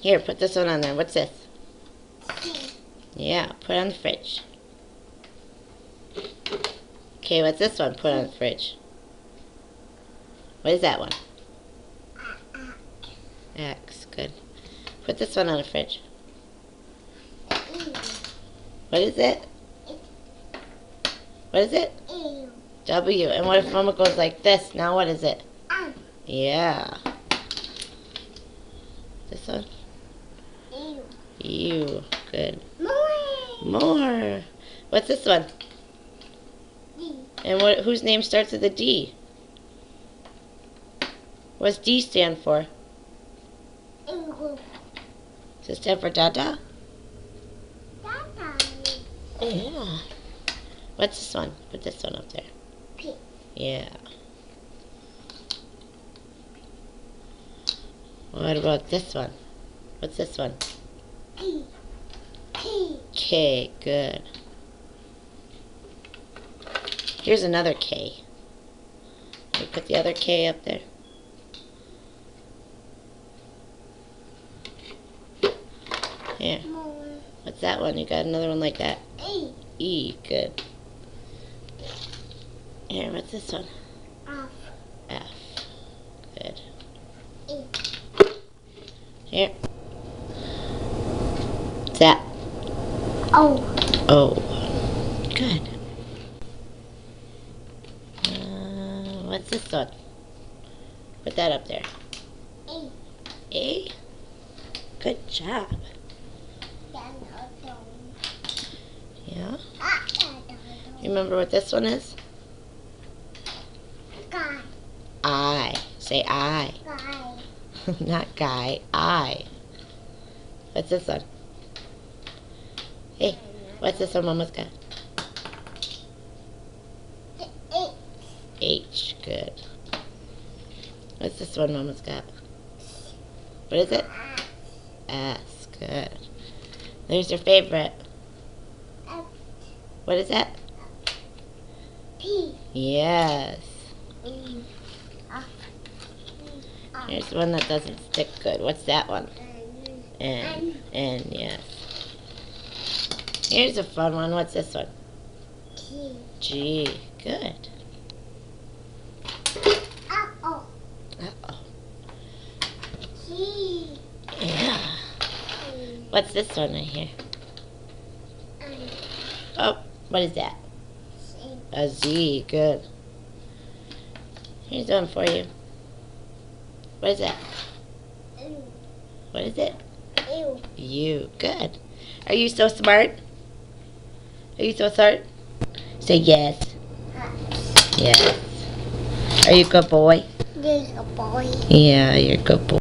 Here, put this one on there. What's this? C. Yeah, put it on the fridge. Okay, what's this one? Put on the fridge. What is that one? X. Good. Put this one on the fridge. E. What is it? What is it? E. W. And what if Mama goes like this? Now what is it? M. Yeah. This one? E. U. Good. More. More. What's this one? D. And whose name starts with a D? What's D stand for? English. Does it stand for Dada? Dada. Yeah. What's this one? Put this one up there. P. Yeah. What about this one? What's this one? P. K. K. Good. Here's another K. Can we put the other K up there? Here. More. What's that one? You got another one like that? E. E. Good. Here, what's this one? F. F. Good. E. Here. What's that? O. O. Good. What's this one? Put that up there. E. A. Good job. Yeah. You remember what this one is? Guy. I. Say I. Guy. Not guy. I. What's this one? Hey, what's this one Mama's got? H. H. Good. What's this one Mama's got? What is it? S. Good. There's your favorite. F. What is that? P. Yes. E. F. Here's one that doesn't stick good. What's that one? N. N. Yes. Here's a fun one. What's this one? T. G. Good. O. Uh-oh. G. Yeah. What's this one right here? N. Oh, what is that? C. A Z. Good. Here's one for you. What is that? U. What is it? U. U. Good. Are you so smart? Are you so smart? Say yes. Yes. Are you a good boy? Big boy. Yeah, you're a good boy.